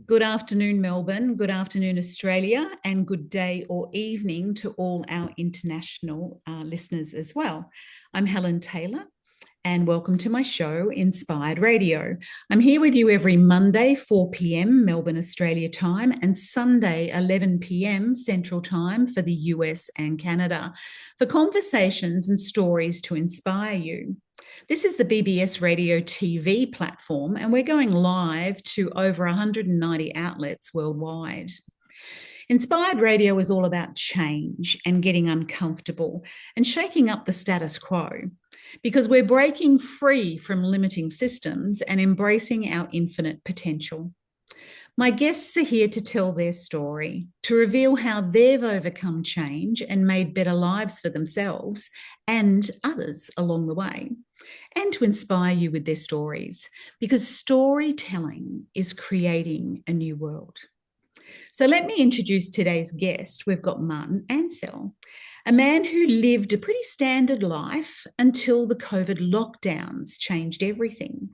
Good afternoon, Melbourne. Good afternoon, Australia, and good day or evening to all our international listeners as well. I'm Helen Taylor, and welcome to my show, Inspired Radio. I'm here with you every Monday, 4 p.m. Melbourne, Australia time, and Sunday, 11 p.m. Central Time for the US and Canada, for conversations and stories to inspire you. This is the BBS Radio TV platform, and we're going live to over 190 outlets worldwide. Inspired Radio is all about change and getting uncomfortable and shaking up the status quo, because we're breaking free from limiting systems and embracing our infinite potential. My guests are here to tell their story, to reveal how they've overcome change and made better lives for themselves and others along the way, and to inspire you with their stories, because storytelling is creating a new world. So let me introduce today's guest. We've got Martin Ansell, a man who lived a pretty standard life until the COVID lockdowns changed everything.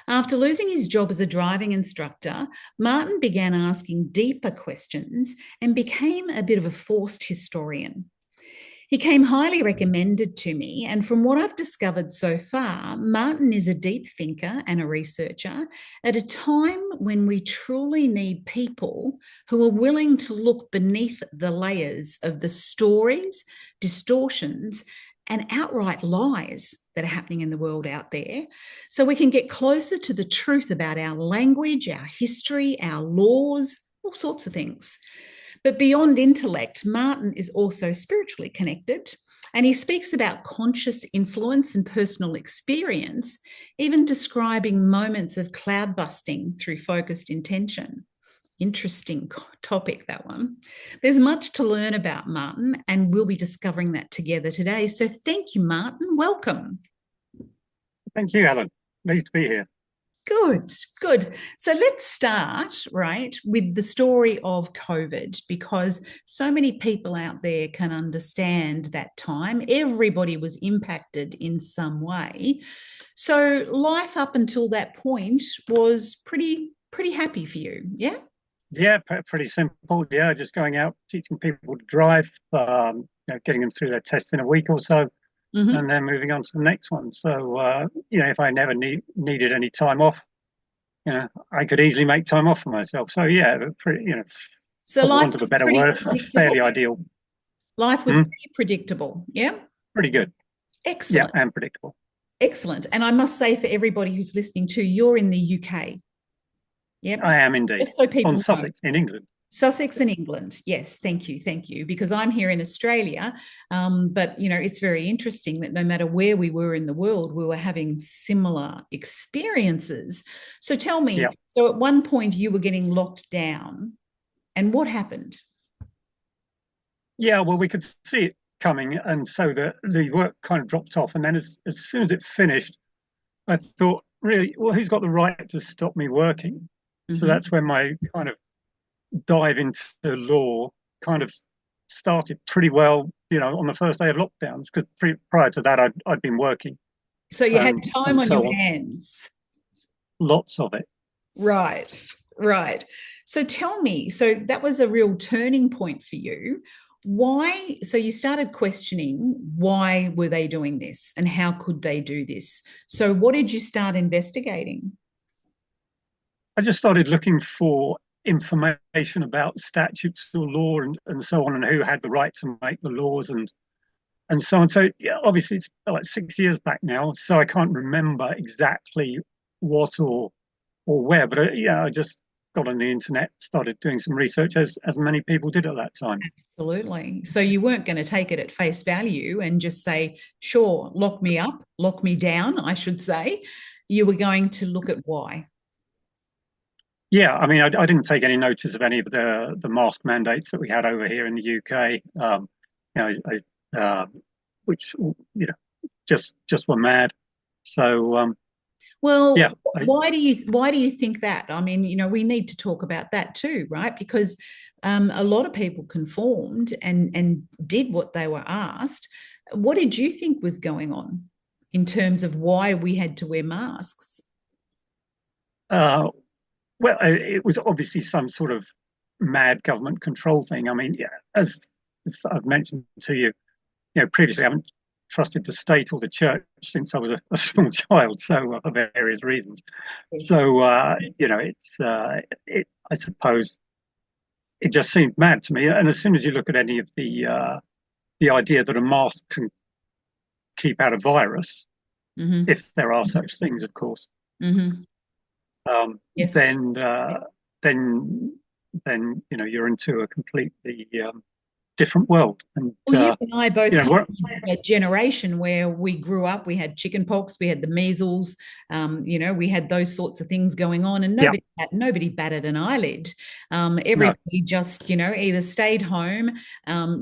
After losing his job as a driving instructor, Martin began asking deeper questions and became a bit of a forced historian. He came highly recommended to me, and from what I've discovered so far, Martin is a deep thinker and a researcher at a time when we truly need people who are willing to look beneath the layers of the stories, distortions, and outright lies that are happening in the world out there, so we can get closer to the truth about our language, our history, our laws, all sorts of things. But beyond intellect, Martin is also spiritually connected, and he speaks about conscious influence and personal experience, even describing moments of cloud busting through focused intention. Interesting topic, that one. There's much to learn about Martin, and we'll be discovering that together today. So thank you, Martin. Welcome. Thank you, Helen. Nice to be here. Good, good. So let's start, right, with the story of COVID, because so many people out there can understand that time. Everybody was impacted in some way. So life up until that point was pretty happy for you, yeah? Yeah, pretty simple. Yeah, just going out, teaching people to drive, getting them through their tests in a week or so, and then moving on to the next one. So, if I never needed any time off, I could easily make time off for myself. So, yeah, pretty, So for life want of a was better pretty word, predictable. fairly ideal. Life was pretty predictable, yeah? Pretty good. Yeah, Excellent. and predictable. Excellent. And I must say, for everybody who's listening too, you're in the UK. Yep. I am indeed. Just so On people know. Sussex in England. Sussex and England. Yes, thank you. Because I'm here in Australia, but it's very interesting that no matter where we were in the world, we were having similar experiences. So tell me, Yeah. so at one point you were getting locked down, and what happened? Yeah, well, we could see it coming, and so the work kind of dropped off. And then as soon as it finished, I thought, really, well, who's got the right to stop me working? So Mm-hmm. that's when my kind of dive into law kind of started pretty well, on the first day of lockdowns, because prior to that, I'd been working So you had time and on your so on, hands. lots of it. Right, right. So tell me, so that was a real turning point for you. Why? So you started questioning why were they doing this and how could they do this? So what did you start investigating? I just started looking for information about statutes or law and so on, and who had the right to make the laws and so on. So yeah, obviously it's like 6 years back now, so I can't remember exactly what or where, but I just got on the internet, started doing some research as many people did at that time. Absolutely. So you weren't going to take it at face value and just say, sure, lock me up, lock me down, I should say. You were going to look at why. Yeah, I mean, I didn't take any notice of any of the mask mandates that we had over here in the UK, which just were mad. So Well, yeah, why do you think that? I mean, we need to talk about that too, right? Because a lot of people conformed and did what they were asked. What did you think was going on in terms of why we had to wear masks? uh, well, it was obviously some sort of mad government control thing. I mean, yeah, as I've mentioned to you, previously I haven't trusted the state or the church since I was a small child, so for various reasons. Yes. So I suppose it just seemed mad to me. And as soon as you look at any of the idea that a mask can keep out a virus, Mm-hmm. if there are such things, of course, Mm-hmm. um, Yes. then then you're into a completely different world. And Well, you and I both come what? from a generation where we grew up, we had chicken pox, we had the measles, we had those sorts of things going on, and Yeah, nobody batted an eyelid. no, Everybody just, either stayed home,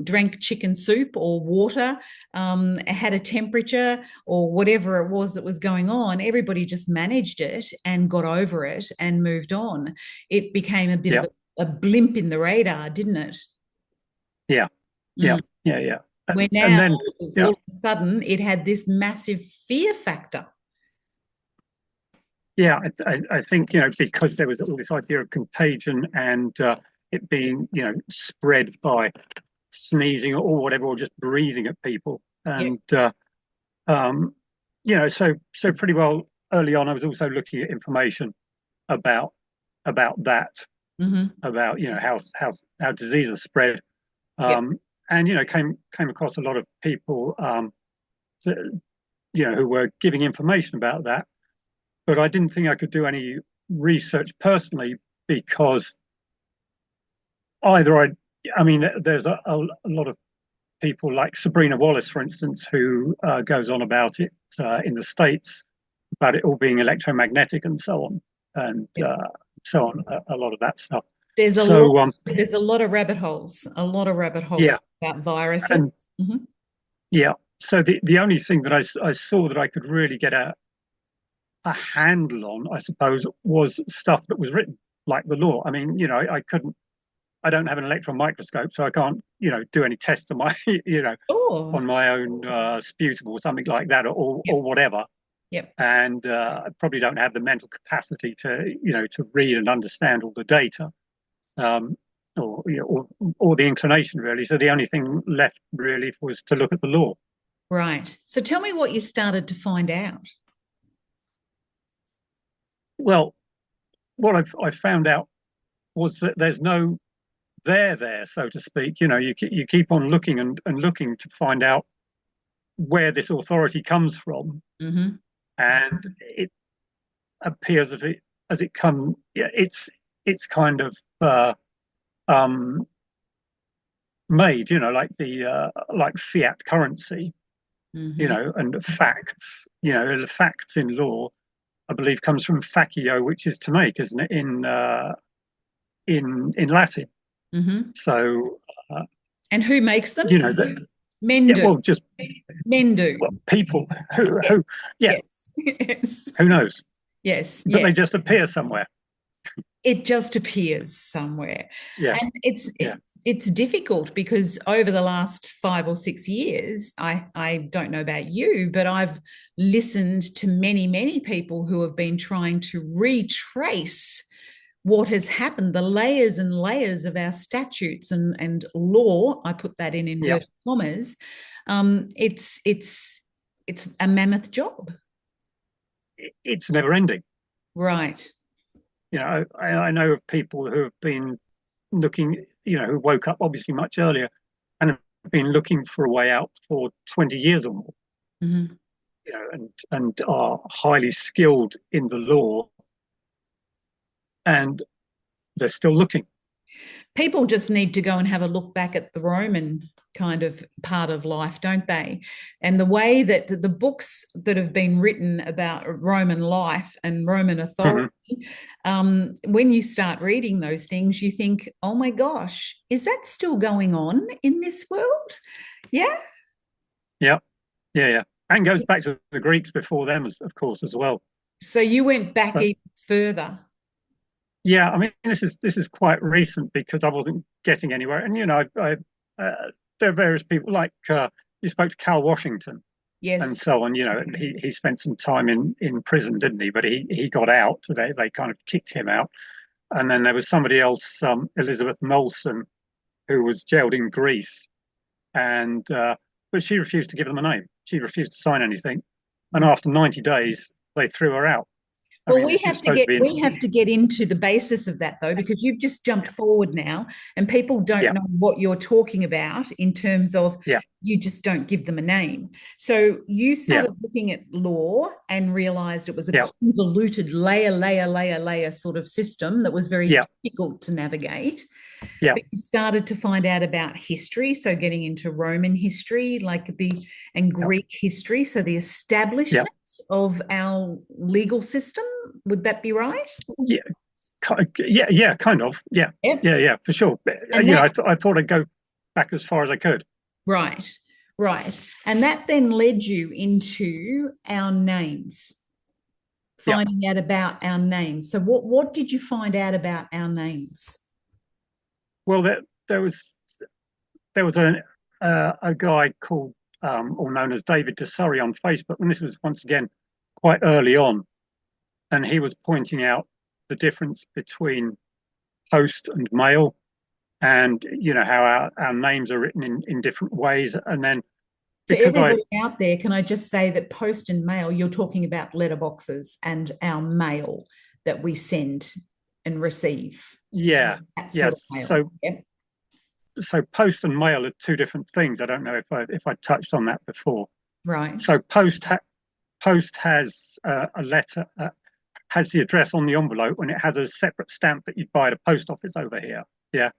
drank chicken soup or water, had a temperature or whatever it was that was going on. Everybody just managed it and got over it and moved on. It became a bit of yeah, a blimp in the radar, didn't it? yeah, yeah, Mm. yeah, yeah. Where And now then, all yeah, of a sudden it had this massive fear factor. yeah, I think, because there was all this idea of contagion and it being, spread by sneezing or whatever, or just breathing at people. Yeah. And, um, so pretty well early on, I was also looking at information about that, Mm-hmm. about, how diseases spread. Yep. And, came across a lot of people, who were giving information about that. But I didn't think I could do any research personally because either I mean, there's a lot of people like Sabrina Wallace, for instance, who goes on about it in the States, about it all being electromagnetic and so on, and Yep. so on, a lot of that stuff. There's a lot. So, There's a lot of rabbit holes. A lot of rabbit holes yeah, about viruses. and Mm-hmm. yeah, so the only thing that I saw that I could really get a handle on, I suppose, was stuff that was written, like the law. I mean, I couldn't, I don't have an electron microscope, so I can't, do any tests on my, Oh. on my own sputum or something like that, Yep. or whatever. Yep. And I probably don't have the mental capacity to, to read and understand all the data, um, or the inclination really. So the only thing left really was to look at the law. Right. So tell me what you started to find out. Well, what I found out was that there's no there, so to speak. You keep on looking and looking to find out where this authority comes from, Mm-hmm. and it appears as it come, yeah, it's kind of um, made, like the like fiat currency, Mm-hmm. and facts. The facts in law, I believe, comes from facio, which is to make, isn't it, in Latin. Mm-hmm. So And who makes them? that, Men yeah, do. well, just, Men do. well, people who Yes. who yeah, Yes. Yes. who knows, Yes. but Yeah. they just appear somewhere. It just appears somewhere. Yeah, And it's yeah, it's it's difficult because over the last 5 or 6 years, I don't know about you, but I've listened to many people who have been trying to retrace what has happened, the layers and layers of our statutes and law. I put that in yeah. inverted commas. It's a mammoth job. It's never ending. Right. I know of people who have been looking, who woke up obviously much earlier and have been looking for a way out for 20 years or more, Mm-hmm. and are highly skilled in the law, and they're still looking. People just need to go and have a look back at the Roman kind of part of life, don't they? And the way that the books that have been written about Roman life and Roman authority, Mm-hmm. when you start reading those things, you think, oh my gosh, is that still going on in this world? Yeah. Yeah, yeah, yeah. And goes back to the Greeks before them, of course, as well. So you went back So even further. yeah, I mean, this is quite recent because I wasn't getting anywhere, and there are various people like you spoke to Cal Washington and Yes. so on. And he spent some time in prison, didn't he? But he got out. They kind of kicked him out, and then there was somebody else, Elizabeth Molson, who was jailed in Greece, and but she refused to give them a name. She refused to sign anything, and after 90 days, they threw her out. I Well, mean, she was supposed to be we have to get into the basis of that though, because you've just jumped forward now, and people don't yeah, know what you're talking about in terms of yeah, you just don't give them a name. So you yeah, started looking at law and realized it was a yeah, convoluted layer sort of system that was very yeah, difficult to navigate. yeah, But you started to find out about history, so getting into Roman history, like and yeah, Greek history, so the yeah, establishment of our legal system. Would that be right? yeah, yeah, kind of, yeah, Yep. yeah, for sure. And You know, that, I thought I'd go back as far as I could. right, right. And that then led you into our names, Yeah. finding out about our names. So what did you find out about our names? Well, there was there was a guy called or known as David DeSurry on Facebook, and this was once again quite early on, and he was pointing out the difference between post and mail, and you know how our names are written in different ways, and then For because I everybody out there, can I just say that post and mail, you're talking about letterboxes and our mail that we send and receive. yeah, That sort of yes, mail. Yep. so post and mail are two different things. I don't know if I touched on that before. Right. So post has a letter, has the address on the envelope, and it has a separate stamp that you'd buy at a post office over here. Yeah.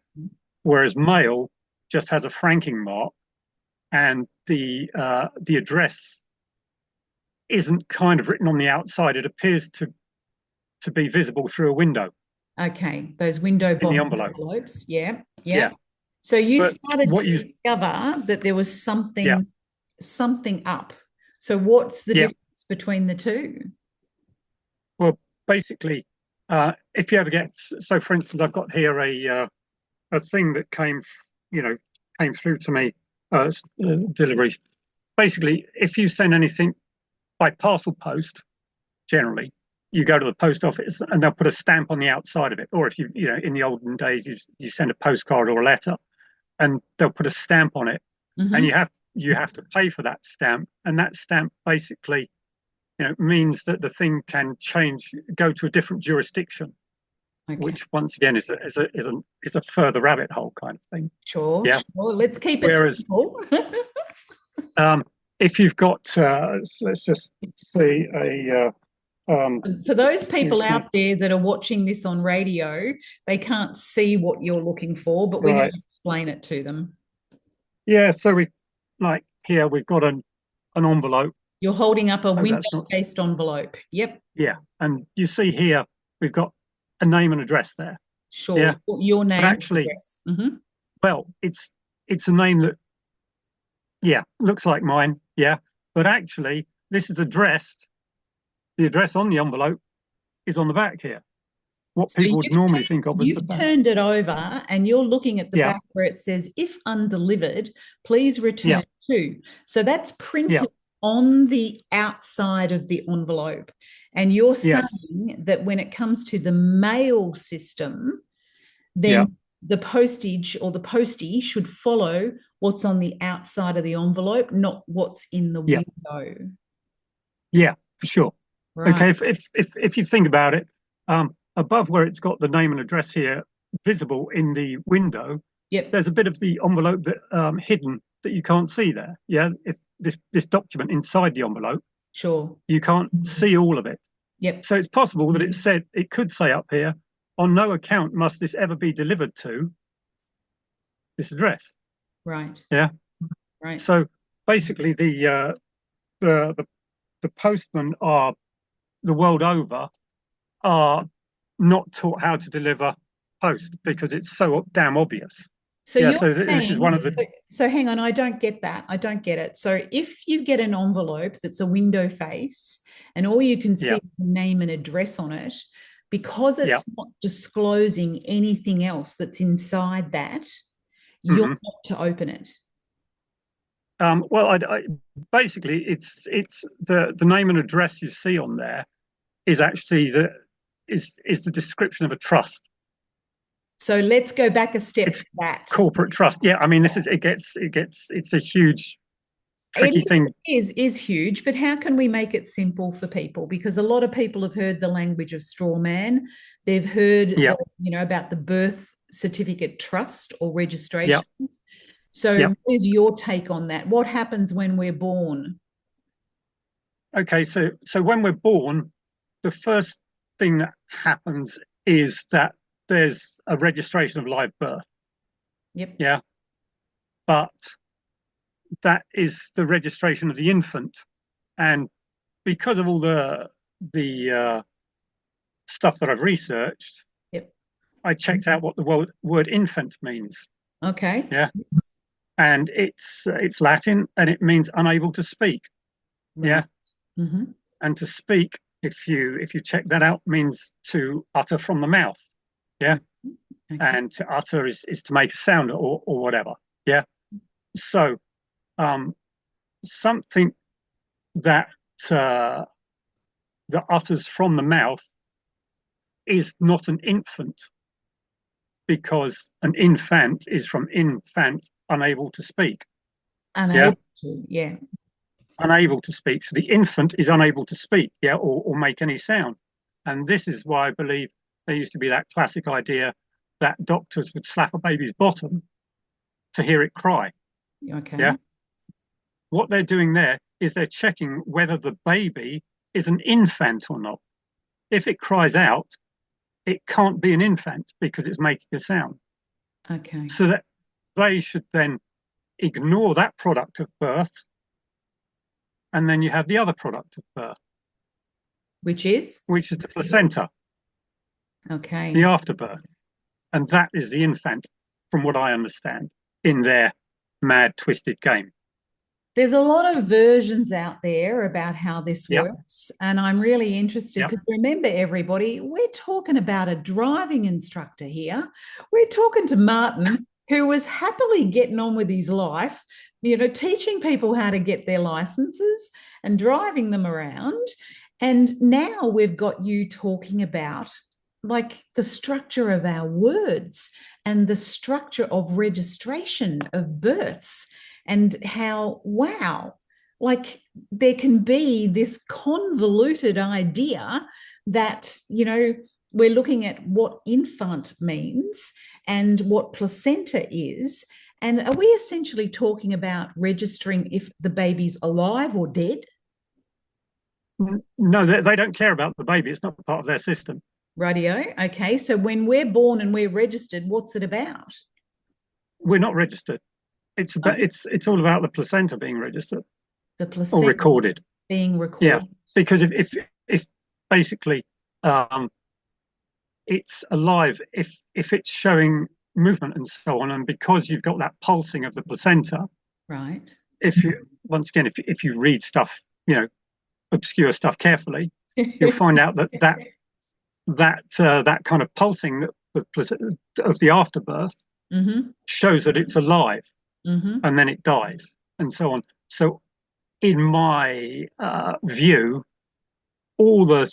Whereas mail just has a franking mark, and the address isn't kind of written on the outside. It appears to be visible through a window Okay. Those window in the box envelope. envelopes. Yeah. Yeah. Yeah. So you But started what to you discover that there was yeah, something up. So what's the yeah. difference between the two? Well, basically, if you ever get so, for instance, I've got here a thing that you know, came through to me, delivery. Basically, if you send anything by parcel post, generally, you go to the post office and they'll put a stamp on the outside of it. Or if you know, in the olden days, you send a postcard or a letter, and they'll put a stamp on it, and Mm-hmm. you have to pay for that stamp, and that stamp basically, you know, means that the thing can change, go to a different jurisdiction, Okay. which once again is a further rabbit hole kind of thing. Sure. Yeah. Sure. Let's keep it Whereas simple. if you've got, let's just see For those people example. out there that are watching this on radio, they can't see what you're looking for, but we're going Right. to explain it to them. Yeah. So we like here we've got an envelope. You're holding up a Oh, that's not. window-faced envelope. Yep, Yeah. And you see here we've got a name and address there. sure. Yeah. Your But name, actually, address. Mm-hmm. well, it's a name that yeah looks like mine. Yeah. But actually, this is addressed. The address on the envelope is on the back here. What So people would normally think of as the you've back. turned it over and you're looking at the Yeah. back where it says, if undelivered, please Yeah. return to. So that's Yeah. printed on the outside of the envelope. And you're Yes. saying that when it comes to the mail system, Yeah. then the postage or the postie should follow what's on the outside of the envelope, not what's in the Yeah. window. Yeah. For sure. Right. Okay. If you think about it, above where it's got the name and address here visible in the window, Yep. there's a bit of the envelope that hidden that you can't see there. Yeah. If this document inside the envelope, Sure. you can't see all of it. Yep. So it's possible that it could say up here, on no account must this ever be delivered to this address. Right. Yeah. Right. So basically, the the postmen are the world over are not taught how to deliver post because it's so damn obvious. So Yeah. you're So this is one saying, of the so hang on, I don't get that. I don't get it. So if you get an envelope that's a window face and all you can see yeah is the name and address on it, because yeah. it's not disclosing anything else that's inside that, you're hmm not to open it. Well, basically it's the name and address you see on there is actually is the description of a trust. So let's go back a step It's to that. corporate trust. Yeah, I mean, it's a huge, tricky thing. It is huge, but how can we make it simple for people? Because a lot of people have heard the language of straw man. They've heard Yeah, about the birth certificate trust or yeah, registrations. So yeah. what is your take on that? What happens when we're born? Okay, so when we're born, the first thing that happens is that there's a registration of live birth. Yep. Yeah, but that is the registration of the infant, and because of all the stuff that I've researched, Yep. I checked out what the word infant means. Okay. Yeah, and it's Latin and it means unable to speak. Right. Yeah, Mm-hmm. and to speak, if you check that out, means to utter from the mouth. Yeah, Okay. and to utter is to make a sound or whatever. Yeah, so um, something that uh, that utters from the mouth is not an infant because an infant is from infant, unable to speak. Yeah, Unable to. Yeah. unable to speak. So the infant is unable to speak, yeah, or make any sound. And this is why I believe there used to be that classic idea that doctors would slap a baby's bottom to hear it cry. Okay. Yeah. What they're doing there is they're checking whether the baby is an infant or not. If it cries out, it can't be an infant because it's making a sound. Okay. So that they should then ignore that product of birth, and then you have the other product of birth, Which is? which is the placenta, the Okay. afterbirth. And that is the infant, from what I understand, in their mad, twisted game. There's a lot of versions out there about how this Yep, works. And I'm really interested yep. because remember, everybody, we're talking about a driving instructor here. We're talking to Martin, who was happily getting on with his life, teaching people how to get their licenses and driving them around. And now we've got you talking about like the structure of our words and the structure of registration of births and how, wow, like there can be this convoluted idea that, we're looking at what infant means and what placenta is. And are we essentially talking about registering if the baby's alive or dead? No, they don't care about the baby. It's not part of their system. Radio. Okay. So when we're born and we're registered, what's it about? We're not registered. It's about Um, it's all about the placenta being registered the or placenta recorded. being Yeah, recorded. because if basically it's alive, if it's showing movement and so on, and because you've got that pulsing of the placenta, Right. if you once again if you read stuff, obscure stuff carefully, you'll find out that kind of pulsing of the afterbirth Mm-hmm. shows that it's alive, Mm-hmm. and then it dies and so on. So in my view, all the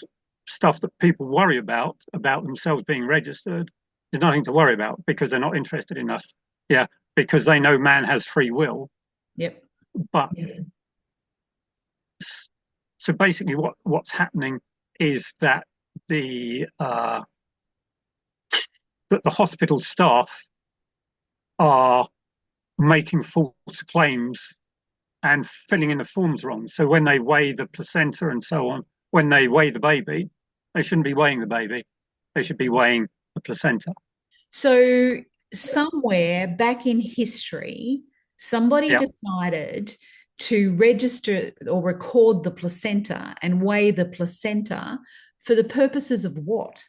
stuff that people worry about themselves being registered is nothing to worry about because they're not interested in us. Yeah, because they know man has free will. Yep. But so basically, what's happening is the uh, that the hospital staff are making false claims and filling in the forms wrong. So when they weigh the placenta and so on, when they weigh the baby, they shouldn't be weighing the baby. They should be weighing the placenta. So, somewhere back in history, somebody Yeah. decided to register or record the placenta and weigh the placenta for the purposes of what?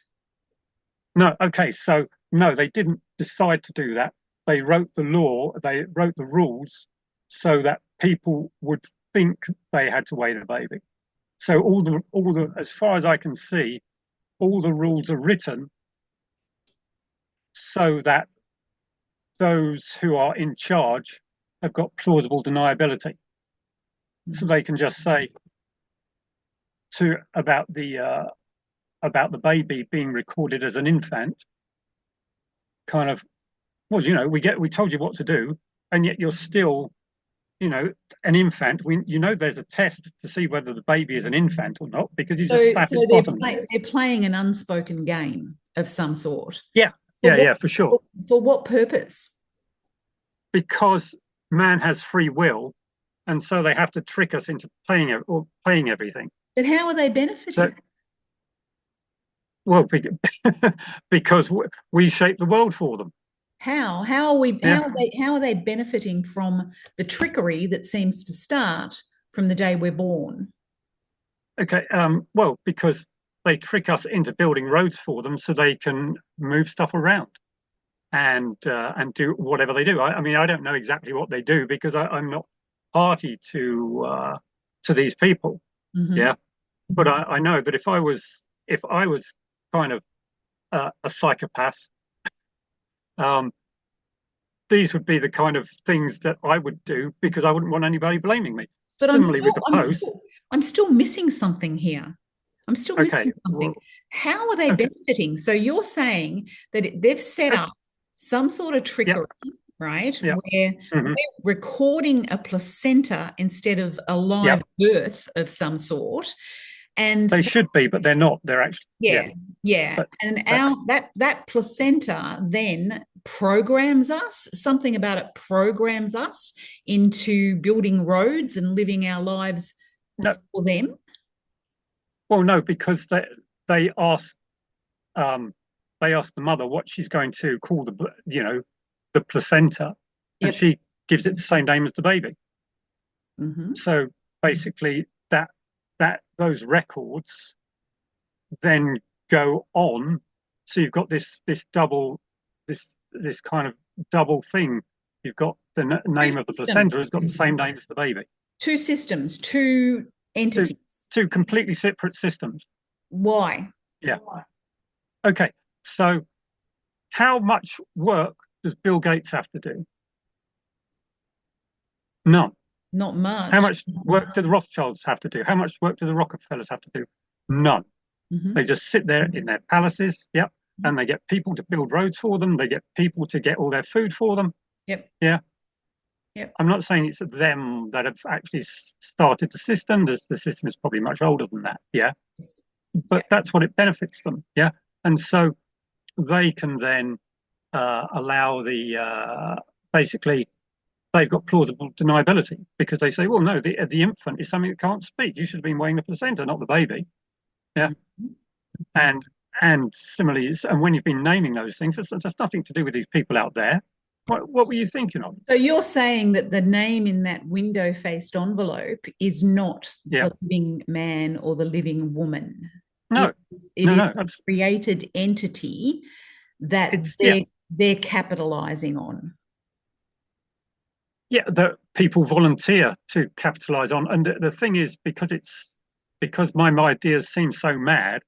No. Okay. So no, they didn't decide to do that. They wrote the law. They wrote the rules so that people would think they had to weigh the baby. So as far as I can see, all the rules are written so that those who are in charge have got plausible deniability. So they can just say to about the baby being recorded as an infant, kind of, well, we told you what to do, and yet you're still, an infant. There's a test to see whether the baby is an infant or not because you just slap its bottom. They're playing an unspoken game of some sort. Yeah, for sure. For what purpose? Because man has free will, and so they have to trick us into playing everything. But how are they benefiting? So, well, because we shape the world for them. How are they benefiting from the trickery that seems to start from the day we're born? Okay, well, because they trick us into building roads for them so they can move stuff around and do whatever they do. I mean, I don't know exactly what they do because I'm not party to these people. Mm-hmm. Yeah, but I know that if I was kind of a psychopath, these would be the kind of things that I would do because I wouldn't want anybody blaming me. But Similarly with the post, I'm still missing something here. I'm still missing something. Well, how are they benefiting? So you're saying that they've set up some sort of trickery, right? Yep. Where we're recording a placenta instead of a live birth of some sort. And they should be, but they're not. They're actually And that placenta then programs us. Something about it programs us into building roads and living our lives for them. Well, no, because they ask the mother what she's going to call the placenta, and she gives it the same name as the baby. Mm-hmm. So basically, those records then go on. So you've got this kind of double thing. You've got the name of the placenta. It's got the same name as the baby. Two systems, two entities. Two completely separate systems. Why? Yeah. Okay. So how much work does Bill Gates have to do? None. Not much. How much work do the Rothschilds have to do? How much work do the Rockefellers have to do? None. Mm-hmm. They just sit there in their palaces, and they get people to build roads for them. They get people to get all their food for them. Yep. I'm not saying it's them that have actually started the system. The system is probably much older than that. But that's what it benefits them. And so they can then allow basically they've got plausible deniability because they say, well, no, the infant is something that can't speak. You should have been weighing the placenta, not the baby. And similarly, and when you've been naming those things, that's nothing to do with these people out there. What were you thinking of? So you're saying that the name in that window-faced envelope is not the living man or the living woman. No, it is a created entity that they're capitalizing on. Yeah, that people volunteer to capitalize on. And the thing is, because my ideas seem so mad,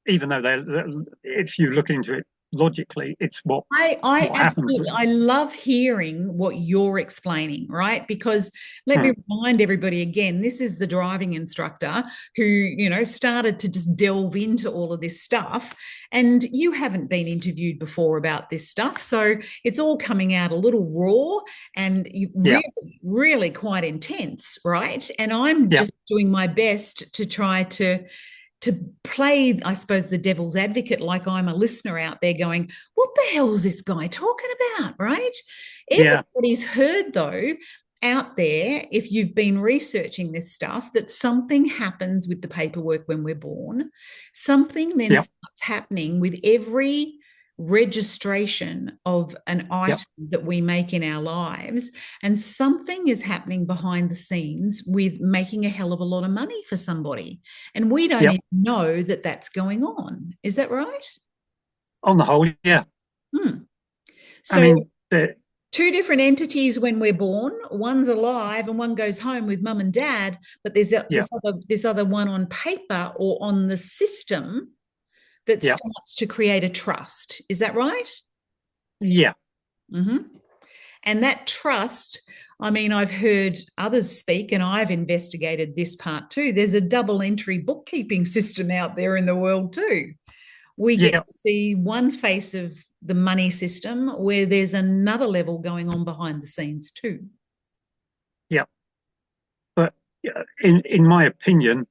even though if you look into it logically, it's what I love hearing what you're explaining, right? Because let me remind everybody again, this is the driving instructor who, started to just delve into all of this stuff. And you haven't been interviewed before about this stuff. So it's all coming out a little raw and really quite intense, right? And I'm just doing my best to try to play, I suppose, the devil's advocate, like I'm a listener out there going, what the hell is this guy talking about, right? Everybody's heard, though, out there, if you've been researching this stuff, that something happens with the paperwork when we're born. Something then starts happening with every registration of an item that we make in our lives, and something is happening behind the scenes with making a hell of a lot of money for somebody, and we don't even know that that's going on. Is that right? On the whole, So I mean, two different entities when we're born. One's alive and one goes home with mum and dad, but there's this other one on paper or on the system that starts to create a trust. Is that right? Yeah. Mm-hmm. And that trust, I mean, I've heard others speak and I've investigated this part too. There's a double entry bookkeeping system out there in the world too. We get to see one face of the money system where there's another level going on behind the scenes too. Yeah, but in my opinion,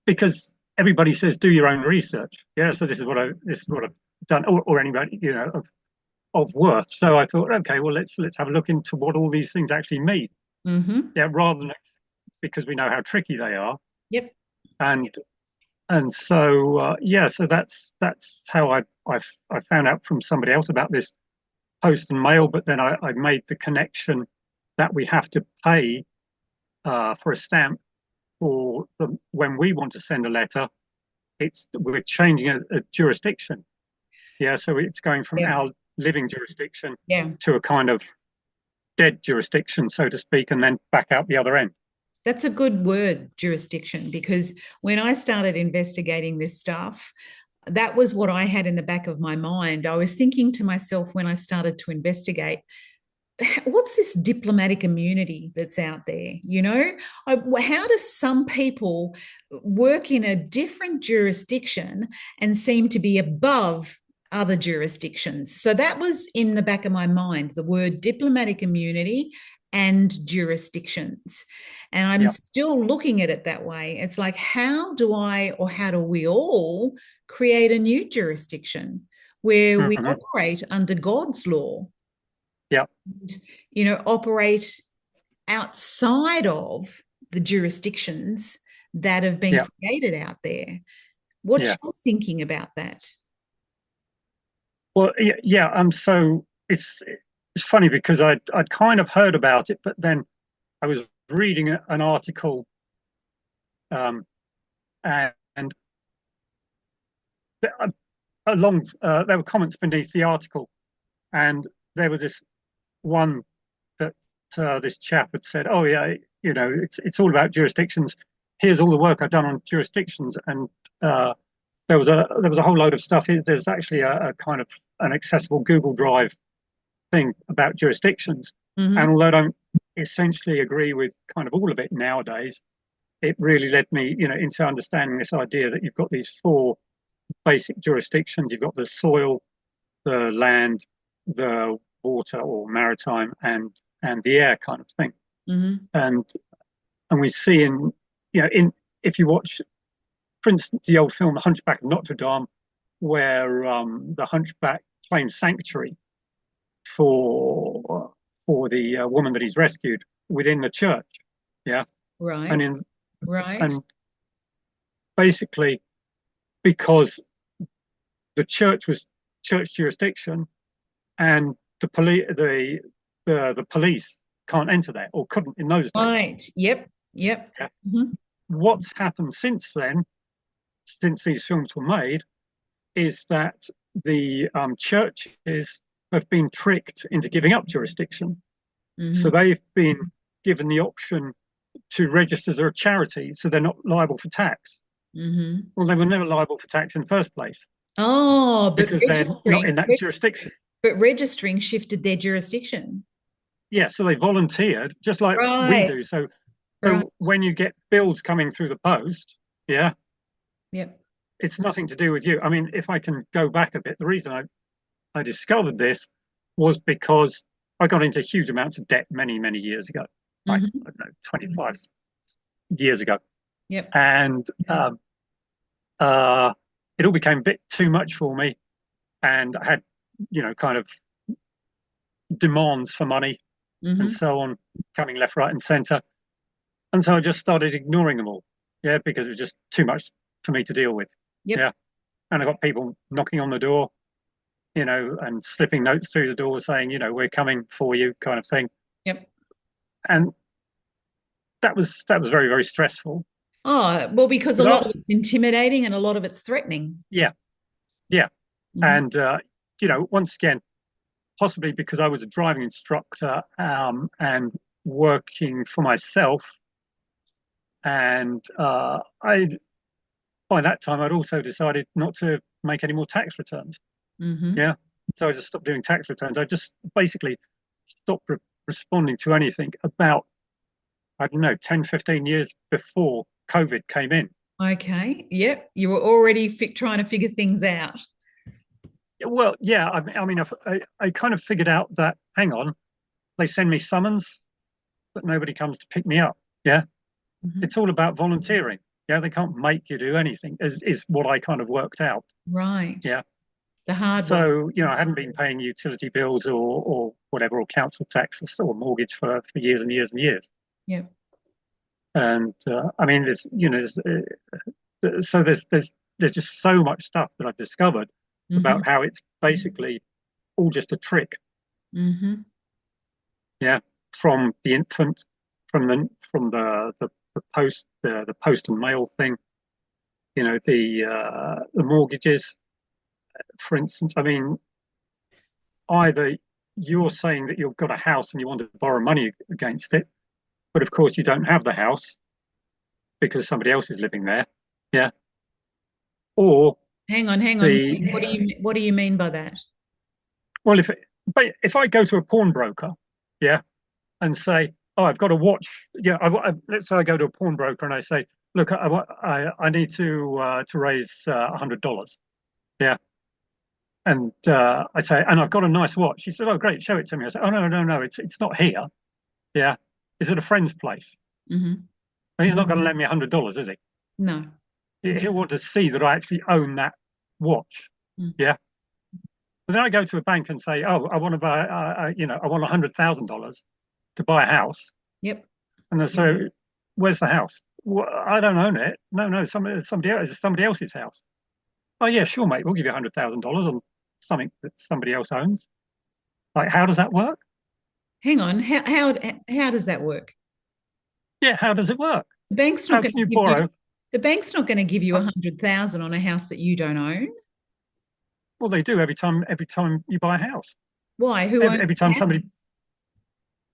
because everybody says do your own research. Yeah, so this is what I've done, or anybody of worth. So I thought, okay, well let's have a look into what all these things actually mean. Mm-hmm. Yeah, rather than because we know how tricky they are. Yep. And so yeah, so that's how I found out from somebody else about this post and mail. But then I made the connection that we have to pay for a stamp for when we want to send a letter. We're changing a jurisdiction. Yeah, so it's going from Yeah. our living jurisdiction Yeah. to a kind of dead jurisdiction, so to speak, and then back out the other end. That's a good word, jurisdiction, because when I started investigating this stuff, that was what I had in the back of my mind. I was thinking to myself when I started to investigate, what's this diplomatic immunity that's out there? How do some people work in a different jurisdiction and seem to be above other jurisdictions? So that was in the back of my mind, the word diplomatic immunity and jurisdictions. And I'm Yeah. still looking at it that way. It's like, how do we all create a new jurisdiction where we Mm-hmm. operate under God's law? Yeah. Operate outside of the jurisdictions that have been Yeah. created out there. What's Yeah. your thinking about that? Well, yeah. So it's funny because I'd kind of heard about it, but then I was reading an article, and along there were comments beneath the article, and there was this one that this chap had said, "Oh yeah, it's all about jurisdictions. Here's all the work I've done on jurisdictions," and there was a whole load of stuff. There's actually a kind of an accessible Google Drive thing about jurisdictions, and Mm-hmm. although I don't essentially agree with kind of all of it nowadays, it really led me, into understanding this idea that you've got these four basic jurisdictions. You've got the soil, the land, the water or maritime, and the air kind of thing. Mm-hmm. And we see in if you watch, for instance, the old film The Hunchback of Notre Dame, where the hunchback claims sanctuary for the woman that he's rescued within the church. Yeah, and Right. in Right. and basically because the church was church jurisdiction, and the police can't enter there or couldn't in those days. Right. Yep. Yep. Yeah. Mm-hmm. What's happened since then, since these films were made, is that the churches have been tricked into giving up jurisdiction. So Mm-hmm. they've been given the option to register as a charity, so they're not liable for tax. Mm-hmm. Well, they were never liable for tax in the first place Oh, because they're not in that jurisdiction. but registering shifted their jurisdiction. Yeah, so they volunteered just like we Right. do. So Right. when you get bills coming through the post, yeah, Yep. it's nothing to do with you. I mean, if I can go back a bit, the reason I discovered this was because I got into huge amounts of debt many, many years ago, like, Mm-hmm. I don't know, 25 years ago. Yep. And it all became a bit too much for me. And I had, kind of demands for money and Mm-hmm. so on coming left, right, and center. And so I just started ignoring them all. Yeah, because it was just too much for me to deal with. Yep. Yeah. And I got people knocking on the door, and slipping notes through the door saying, we're coming for you, kind of thing. Yep. And that was very, very stressful. Oh, well, because a But lot of after, it's intimidating and a lot of it's threatening. yeah, yeah. Mm-hmm. And once again, possibly because I was a driving instructor, and working for myself, and I by that time I'd also decided not to make any more tax returns. Mm-hmm. Yeah, so I just stopped doing tax returns. I just basically stopped responding to anything about, I don't know, 10, 15 years before COVID came in. Okay. Yep. You were already trying to figure things out. well, yeah. I mean, I kind of figured out that. Hang on, they send me summons, but nobody comes to pick me up. Yeah, Mhm. it's all about volunteering. Yeah, they can't make you do anything. Is what I kind of worked out. Right. Yeah. The hard one. So, I hadn't been paying utility bills or whatever, or council tax or mortgage for years and years and years. Yep. And I mean, so there's just so much stuff that I've discovered Hmm. about how it's basically all just a trick. Hmm. Yeah, from the infant, from the post and mail thing. The mortgages, for instance. I mean, either you're saying that you've got a house and you want to borrow money against it, but of course you don't have the house because somebody else is living there. Yeah. Or Hang on, hang on. the What do you mean by that? well, if I go to a pawnbroker, yeah, and say, oh, I've got a watch. Yeah, let's say I go to a pawnbroker and I say, look, I need to raise $100. Yeah. And I say, and I've got a nice watch. She said, oh, great, show it to me. I said, oh, no, no, no, it's not here. Yeah. Is it a friend's place? Hmm. And he's not going to lend me $100, is he? No. He'll want to see that I actually own that watch. Mm. Yeah. But then I go to a bank and say, oh, I want to buy, I want $100,000 to buy a house. Yep. And they say, where's the house? Well, I don't own it. No, no, somebody else. It's somebody else's house. Oh yeah, sure, mate. We'll give you $100,000 on something that somebody else owns. Like, how does that work? Hang on. How does that work? Yeah, how does it work? The bank's not How going can to you give you borrow? the bank's not going to give you uh, 100,000 on a house that you don't own. Well, they do every time you buy a house. Why? Who owns Every the time house? somebody,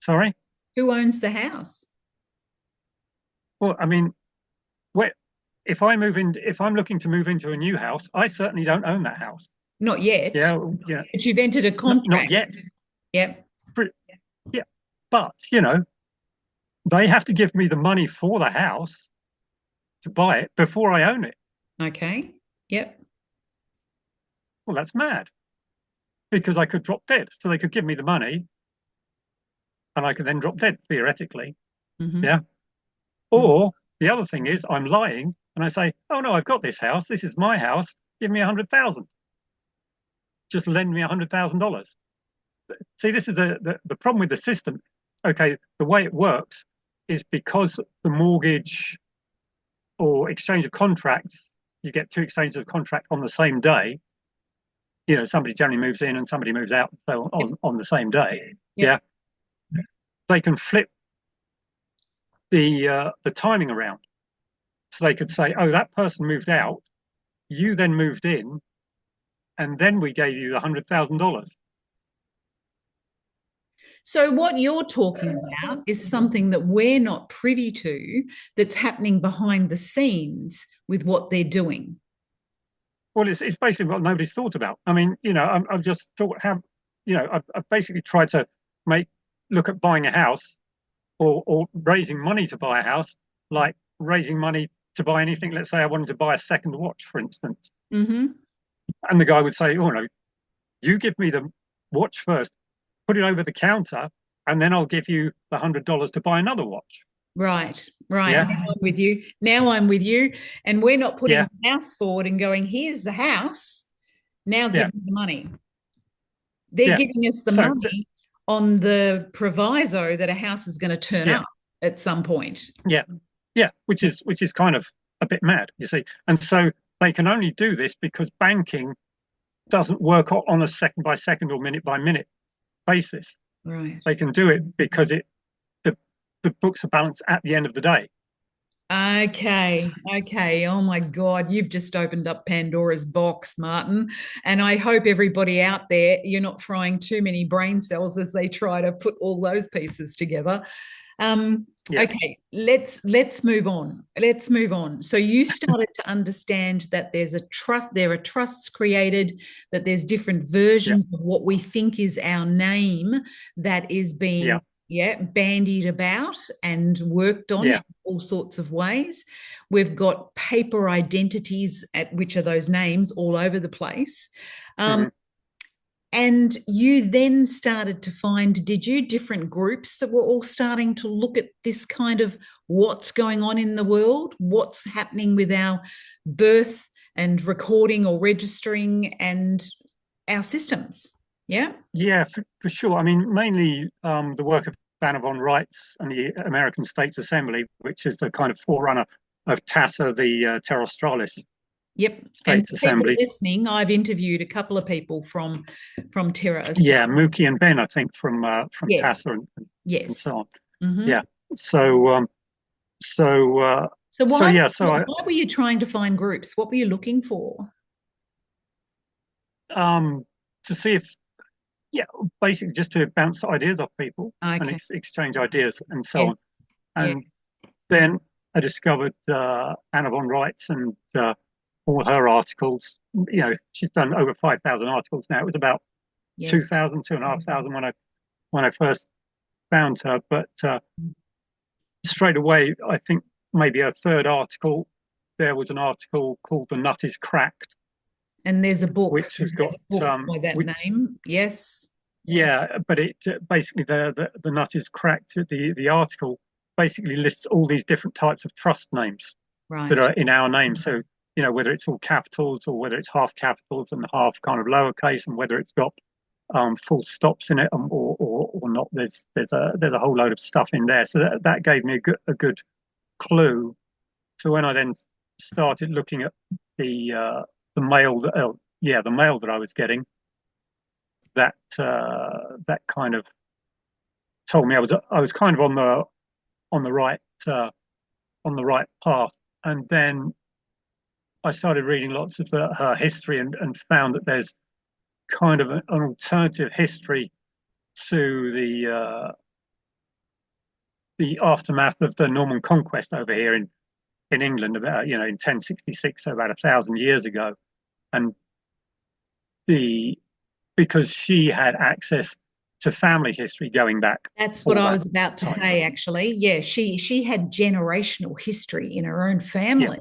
sorry. Who owns the house? Well, I mean, where if I'm looking to move into a new house, I certainly don't own that house. Not yet, Yeah, yeah, but you've entered a not contract. yet. Yep. Yeah, but they have to give me the money for the house to buy it before I own it. Okay. Yep. Well, that's mad because I could drop dead. So they could give me the money and I could then drop dead theoretically. Hmm. Yeah. Or the other thing is I'm lying and I say, oh no, I've got this house. This is my house. Give me 100,000. Just lend me $100,000. See, this is the problem with the system. Okay, the way it works is because the mortgage or exchange of contracts, you get two exchanges of contract on the same day. Somebody generally moves in and somebody moves out, so Yep. on the same day. Yep. Yeah, they can flip the timing around. So they could say, oh, that person moved out, you then moved in, and then we gave you the $100,000. So what you're talking about is something that we're not privy to that's happening behind the scenes with what they're doing. Well, it's basically what nobody's thought about. I mean, I've just thought how, I've basically tried to make look at buying a house or raising money to buy a house, like raising money to buy anything. Let's say I wanted to buy a second watch, for instance, Hmm. and the guy would say, "Oh no, you give me the watch first, put it over the counter, and then I'll give you the $100 to buy another watch." Right, right. Yeah, Now I'm with you. Now I'm with you. And we're not putting yeah, the house forward and going, here's the house. Now yeah, give me the money. They're yeah. giving us the So money on the proviso that a house is going to turn yeah, up at some point. yeah, yeah, which is kind of a bit mad, you see. And so they can only do this because banking doesn't work on a second by second or minute by minute basis. Right. They can do it because the the books are balanced at the end of the day. Okay. Okay. Oh my God. You've just opened up Pandora's box, Martin. And I hope everybody out there, you're not frying too many brain cells as they try to put all those pieces together. Yeah, Okay, let's move on. Let's move on. So you started to understand that there's a trust, there are trusts created, that there's different yeah, versions of what we think is our name that is yeah, being, yeah, bandied about and worked on in yeah, all sorts of ways. We've got paper identities, at which are those names all over the place. Um, hmm And you then started to find, did you, different groups that were all starting to look at this kind of what's going on in the world, what's happening with our birth and recording or registering and our systems? Yeah. Yeah, for sure. I mean, mainly the work of Vanna von Reitz and the American States Assembly, which is the kind of forerunner of TASA, the Terra Australis Yep. And States for people Assembly. listening, I've interviewed a couple of people from Terra Yeah, Australia. Mookie and Ben, I think, from Yes. TASA and Yes. so on. Mm-hmm. Yeah. So so So so why yeah, so I why were you trying to find groups? What were you looking for? to see if yeah, basically just to bounce ideas off people and Okay. exchange ideas and so Yeah. on. Yeah. And then I discovered Anna von Reitz and all her articles. You know, she's done over 5,000 articles now. It was about Yes. 2,000, 2,500 when I first found her. But straight away, I think maybe a third article, there was an article called "The Nut Is Cracked," And there's a book. which has There's got a book by that which name. Yes. yeah, but it basically the nut is cracked. The article basically lists all these different types of trust names Right. that are in our name. So, you know, whether it's all capitals or whether it's half capitals and half kind of lowercase, and whether it's got full stops in it or not. There's a whole load of stuff in there. So that gave me a good clue. So when I then started looking at the mail the mail that I was getting, that kind of told me I was kind of on the right on the right path. And then I started reading lots of her history and found that there's kind of an alternative history to the aftermath of the Norman conquest over here in England about in 1066, so about 1,000 years ago, and the because she had access to family history going back That's what all I that was about to time. say, actually. Yeah, she had generational history in her own Yeah, family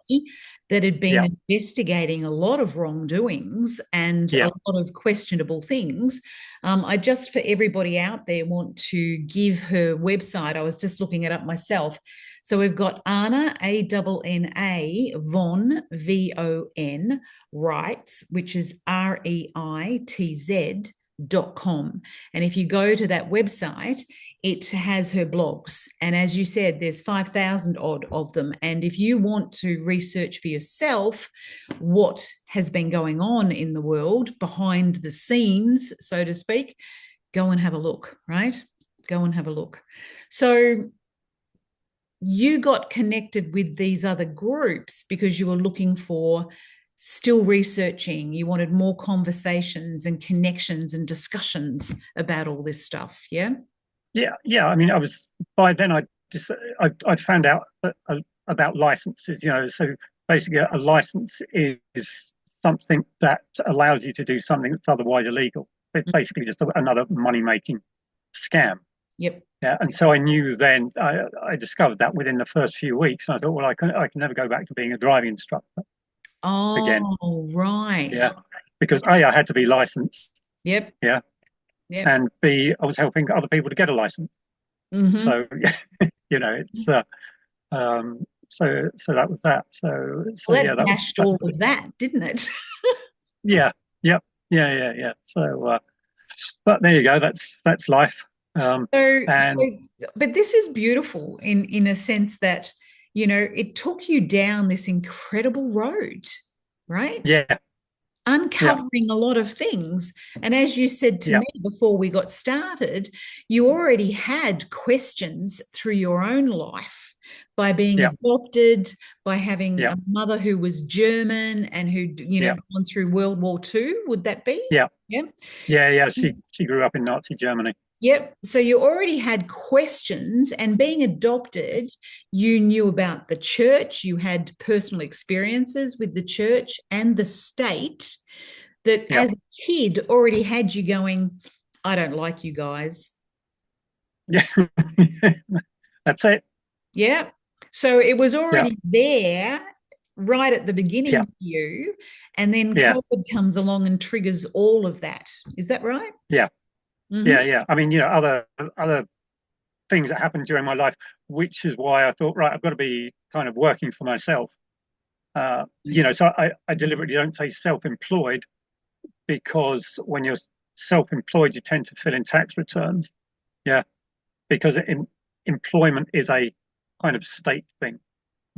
that had yeah, been investigating a lot of wrongdoings and a yeah, lot of questionable things. I just, for everybody out there, want to give her website. I was just looking it up myself. So we've got Anna, Anna Von, VON, Wrights, which is REITZ.com. And if you go to that website, it has her blogs. And as you said, there's 5,000 odd of them. And if you want to research for yourself what has been going on in the world behind the scenes, so to speak, go and have a look, right? Go and have a look. So you got connected with these other groups because you were looking for still researching, you wanted more conversations and connections and discussions about all this stuff. Yeah. yeah. I mean, I was by then I'd found out about licenses. So basically, a license is something that allows you to do something that's otherwise illegal. It's basically just another money making scam. Yep. Yeah, and so I knew then I discovered that within the first few weeks, and I thought, well, I can never go back to being a driving instructor again. Oh, right. Yeah, because A, I had to be licensed. Yep. Yeah, Yep. and B, I was helping other people to get a license. Mm-hmm. So it's so that was that. So Well, yeah, that dashed that all was it. of that, didn't it? Yeah, yep, yeah. So, but there you go. That's life. So, And but this is beautiful in a sense that, it took you down this incredible road, right? yeah, yeah, Uncovering a lot of things. And as you said to yeah, me before we got started, you already had questions through your own life by being yeah, adopted, by having yeah, a mother who was German and who'd, yeah, gone through World War II. Would that be? yeah. Yeah. Yeah. She grew up in Nazi Germany. Yep. So you already had questions, and being adopted, you knew about the church, you had personal experiences with the church and the state that Yeah, as a kid already had you going, I don't like you guys. yeah. That's it. Yeah. So it was Yeah, already there, right at the beginning Yeah, for you, and then yeah, COVID comes along and triggers all of that. Is that right? yeah, Mm-hmm. yeah. I mean, other things that happened during my life, which is why I thought, right, I've got to be kind of working for myself. So I deliberately don't say self-employed because when you're self-employed, you tend to fill in tax returns. Yeah, because employment is a kind of state thing,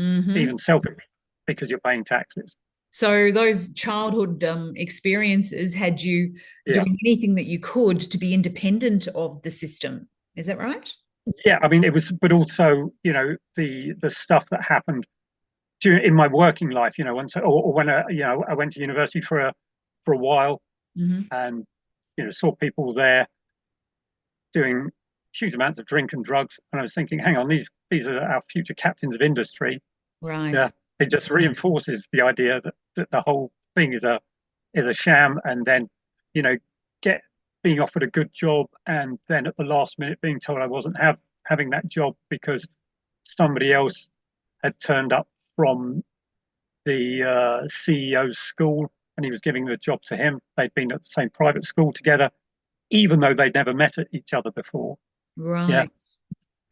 Mm-hmm. even self-employed, because you're paying taxes. So those childhood experiences had you Yeah, doing anything that you could to be independent of the system. Is that right? yeah. I mean, it was, but also, the stuff that happened in my working life. Once or when I went to university for a while Mm-hmm. and saw people there doing huge amounts of drink and drugs, and I was thinking, hang on, these are our future captains of industry. Right. Yeah, it just reinforces the idea that the whole thing is a sham, and then you know get being offered a good job, and then at the last minute being told I wasn't having that job because somebody else had turned up from the CEO's school and he was giving the job to him. They'd been at the same private school together, even though they'd never met each other before. Yeah. Right.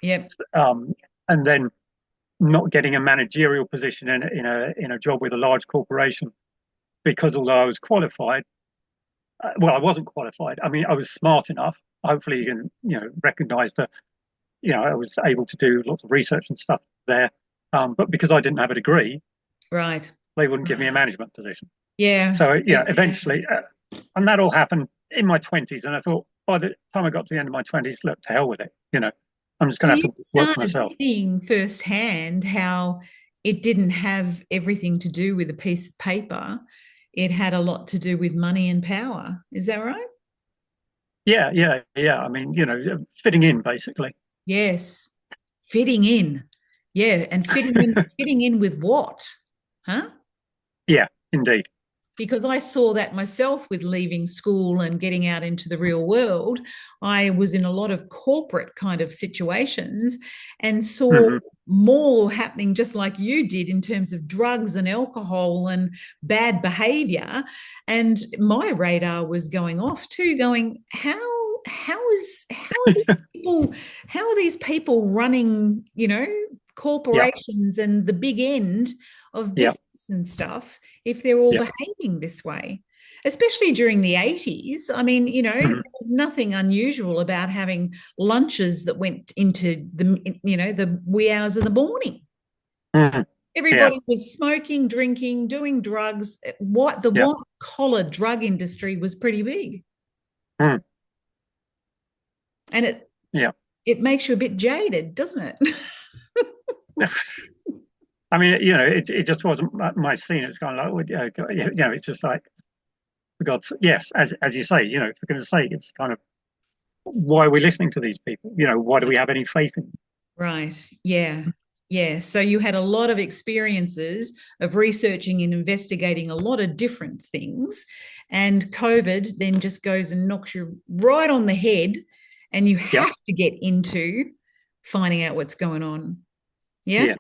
Yep. Um, and then not getting a managerial position in a job with a large corporation because although I was qualified, well, I wasn't qualified. I mean, I was smart enough. Hopefully, you can recognize that I was able to do lots of research and stuff there. But because I didn't have a degree, Right. they wouldn't give me a management position. Yeah. So yeah, Yep. eventually, and that all happened in my 20s. And I thought by the time I got to the end of my 20s, look, to hell with it. I'm just So going to you have to work for started myself. seeing firsthand how it didn't have everything to do with a piece of paper. It had a lot to do with money and power. Is that right? Yeah, yeah, yeah. I mean, fitting in basically. Yes. Fitting in. Yeah. And fitting in with what? Huh? Yeah, indeed. Because I saw that myself with leaving school and getting out into the real world. I was in a lot of corporate kind of situations and saw Hmm. more happening just like you did in terms of drugs and alcohol and bad behavior. And my radar was going off too, going, people how are these people running, Yeah, corporations and the big end of yeah. business and stuff if they're all Yeah. behaving this way, especially during the 80s. I mean, there Hmm. was nothing unusual about having lunches that went into the wee hours of the morning. Hmm. Yeah, Everybody was smoking, drinking, doing drugs. The yeah. white collar drug industry was pretty big. Hmm. And Yeah. it makes you a bit jaded, doesn't it? I mean, it just wasn't my scene. It's kind of like, it's just like, for God's sake, yes, as you say, for goodness sake, it's kind of why are we listening to these people? Why do we have any faith in them? Right. Yeah. Yeah. So you had a lot of experiences of researching and investigating a lot of different things. And COVID then just goes and knocks you right on the head, and you Yeah, have to get into finding out what's going on. Yeah. yeah,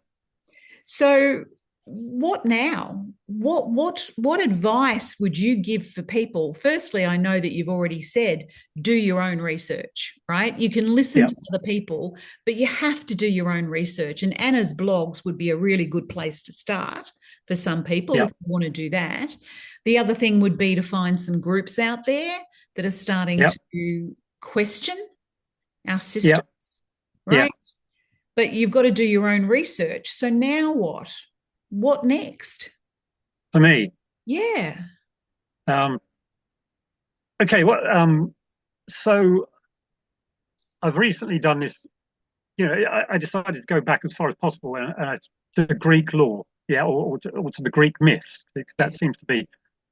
So what now? What advice would you give for people? Firstly, I know that you've already said do your own research, right? You can listen yeah, to other people, but you have to do your own research. And Anna's blogs would be a really good place to start for some people yeah, if you want to do that. The other thing would be to find some groups out there that are starting yeah, to question our yeah, systems, yeah. right? But you've got to do your own research. So now what? What next? For me, Yeah. um, okay. So I've recently done this. I decided to go back as far as possible to Greek law, yeah, or to the Greek myths, because that seems to be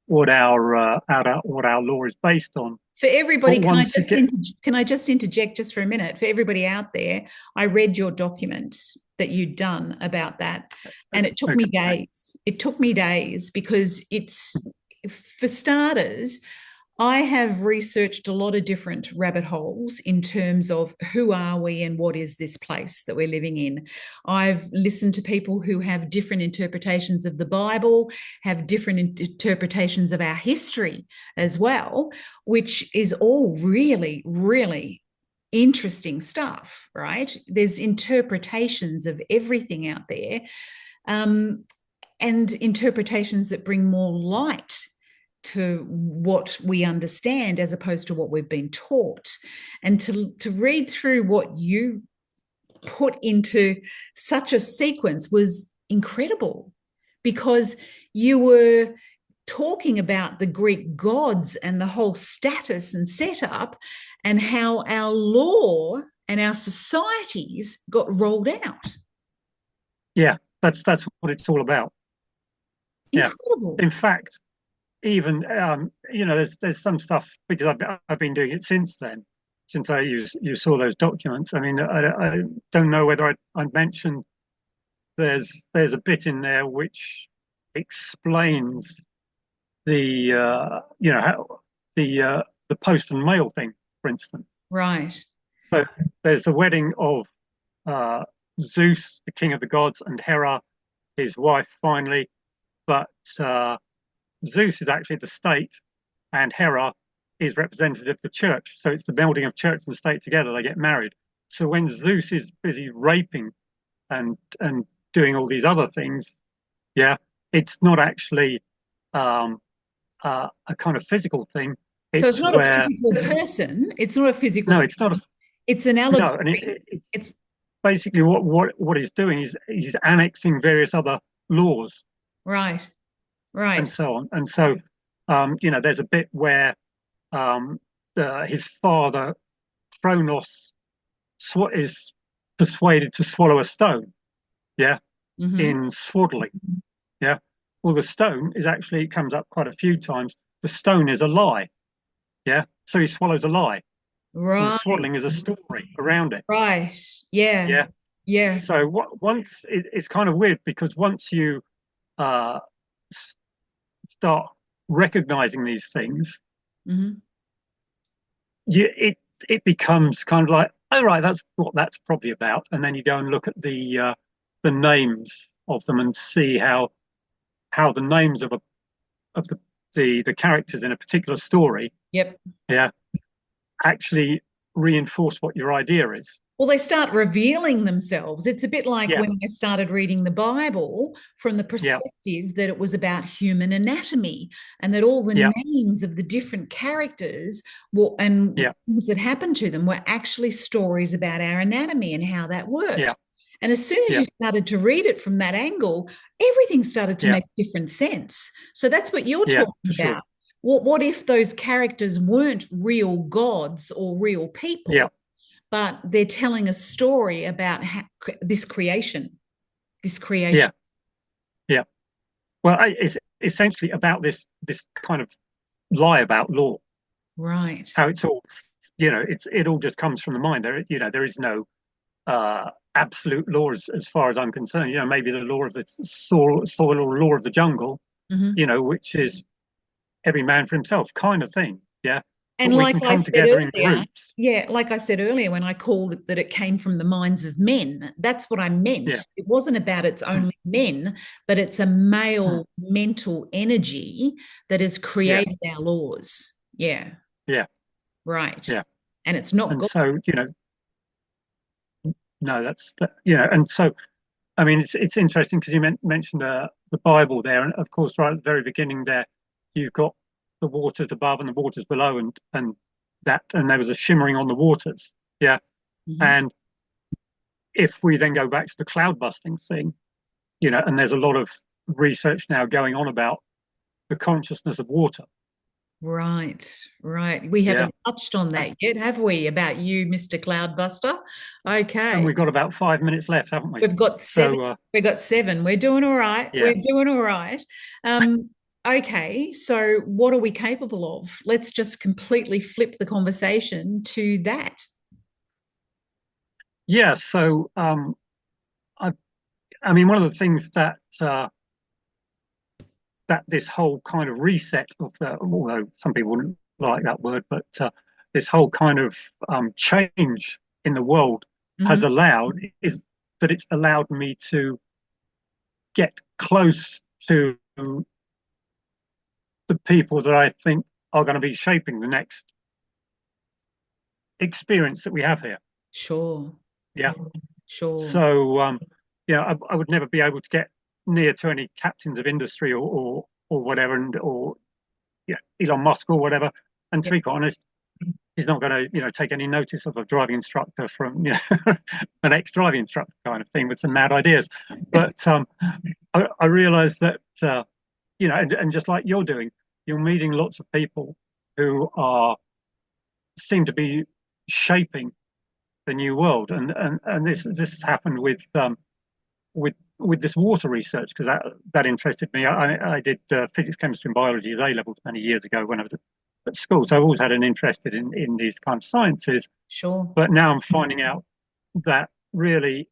what our law is based on. For everybody, But once you get, can I just interject just for a minute? For everybody out there, I read your document that you'd done about that, and it took me okay, days. It took me days because it's, for starters, I have researched a lot of different rabbit holes in terms of who are we and what is this place that we're living in. I've listened to people who have different interpretations of the Bible, have different interpretations of our history as well, which is all really, really interesting stuff, right? There's interpretations of everything out there, um, and interpretations that bring more light to what we understand as opposed to what we've been taught. And to read through what you put into such a sequence was incredible, because you were talking about the Greek gods and the whole status and setup, and how our law and our societies got rolled out. Yeah, that's what it's all about. Yeah. Incredible. In fact, even there's some stuff, because I've been doing it since then, since you saw those documents. I mean, I don't know whether I mentioned there's a bit in there which explains the how the post and mail thing, for instance. Right. So there's a wedding of uh, Zeus, the king of the gods, and Hera, his wife, finally. But Zeus is actually the state, and Hera is representative of the church. So it's the melding of church and state together. They get married. So when Zeus is busy raping and doing all these other things, yeah, it's not actually a kind of physical thing. So it's It's not a where physical person. It's not a physical no, it's not person. a It's an no, and allegory. it's It's basically what he's doing is he's annexing various other laws right, and right. so on. And so, there's a bit where his father Kronos is persuaded to swallow a stone, yeah, Mm-hmm. in swaddling, yeah. Well, the stone is actually, it comes up quite a few times. The stone is a lie, yeah. So he swallows a lie, and the Right, swaddling is a story around it, right. Yeah, yeah. yeah. So it's kind of weird, because once you uh, start recognizing these things, Mm-hmm. it becomes kind of like, oh right, that's what that's probably about. And then you go and look at the names of them and see how the names of the characters in a particular story, Yep. yeah, actually reinforce what your idea is. Well, they start revealing themselves. It's a bit like Yeah, when I started reading the Bible from the yeah, perspective that it was about human anatomy, and that all the yeah, names of the different characters and yeah, things that happened to them were actually stories about our anatomy and how that yeah, worked. And as soon as yeah, you started to read it from that angle, everything started to yeah, make different sense. So that's what you're yeah, talking for sure. about. What if those characters weren't real gods or real Yeah, people, but they're telling a story about this creation, this creation. yeah, yeah. Well, it's essentially about this kind of lie about law, Right. how it's all, it all just comes from the mind. There is no absolute law as far as I'm concerned. Maybe the law of the soil or law of the jungle, Mm-hmm. which is every man for himself kind of thing. Yeah. But And we like can I come said together in earlier, groups. yeah, like I said earlier, when I called it that it came from the minds of men, that's what I Yeah. meant. It wasn't about it's Mm, only men, but it's a mm, male mental energy that has yeah. created our laws. Yeah, Yeah. right. Yeah. And it's not And God. so, no, that's that, and so, I mean, it's interesting because you mentioned the Bible there. And of course, right at the very beginning there, you've got the waters above and the waters below, and there was a shimmering on the waters. Yeah. Mhm. And if we then go back to the cloud busting thing, and there's a lot of research now going on about the consciousness of water. Right, right. We Yeah. haven't touched on that yet, have we, about you, Mr. Cloudbuster? And Okay. we've got about 5 minutes left, haven't we? We've got seven. So, We've got seven. We're doing all right. yeah. We're doing all right. Okay, so what are we capable of? Let's just completely flip the conversation to that. Yeah. So, I, I mean, one of the things that this whole kind of reset of although some people wouldn't like that word, but this whole kind of change in the world has Mhm. allowed is that it's allowed me to get close to the people that I think are going to be shaping the next experience that we have here. Sure, Yeah. sure. So, yeah, I would never be able to get near to any captains of industry or whatever, and or yeah, Elon Musk or whatever. And to Yeah. be quite honest, he's not going to, take any notice of a driving instructor from, an ex-driving instructor kind of thing with some mad ideas. But I realised that, and just like you're doing, you're meeting lots of people who are seem to be shaping the new world, and this has happened with this water research because that interested me. I did physics, chemistry, and biology at A levels many years ago when I was at school, so I've always had an interest in these kind of sciences. Sure. But now I'm finding out that really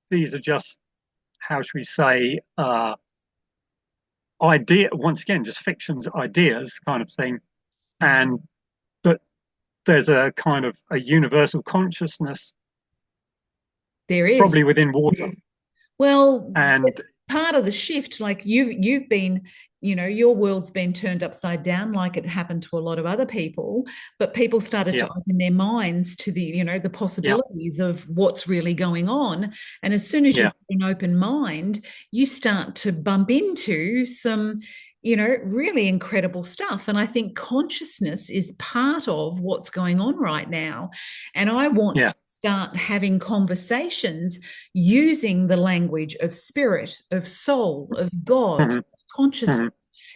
these are just, how should we say, idea once again, just fictions, ideas kind of thing, and that there's a kind of a universal consciousness There is. probably within water. Well, And part of the shift, like you've been, your world's been turned upside down, like it happened to a lot of other people. But people started to yeah, open their minds to the yeah, possibilities of what's really going on. And as soon as you've yeah, got an open mind, you start to bump into some really incredible stuff. And I think consciousness is part of what's going on right now. And I want yeah, to start having conversations using the language of spirit, of soul, of God, hmm consciousness. hmm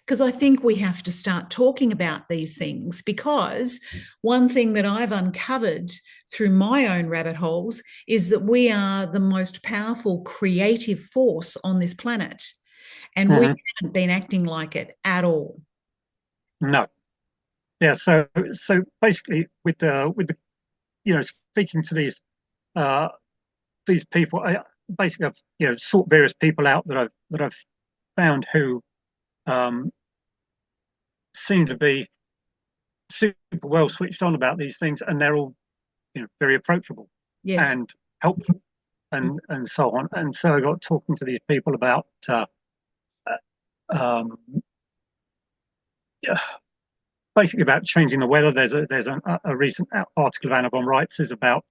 Because I think we have to start talking about these things. Because one thing that I've uncovered through my own rabbit holes is that we are the most powerful creative force on this planet. And we hmm haven't been acting like it at all. no, yeah. So basically, with the speaking to these people, I basically I've sought various people out that I've found who um, seem to be super well switched on about these things, and they're all very approachable Yes. and helpful and so on. And so I got talking to these people about um, yeah, basically about changing the weather. There's a recent article of Anna von Reitz's about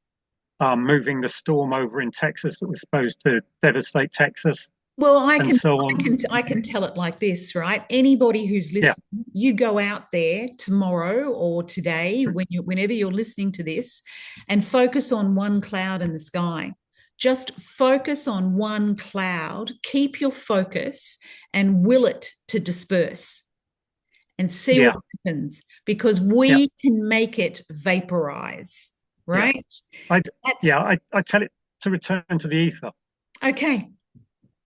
moving the storm over in Texas that was supposed to devastate Texas Well, and so I on. can I can tell it like this, right? Anybody who's Yeah, listening, you go out there tomorrow or today, whenever you're listening to this, and focus on one cloud in the sky. Just focus on one cloud, keep your focus, and will it to disperse and see what yeah, happens because yeah, we can make it vaporize, yeah. right? I That's yeah, I tell it to return to the ether, okay.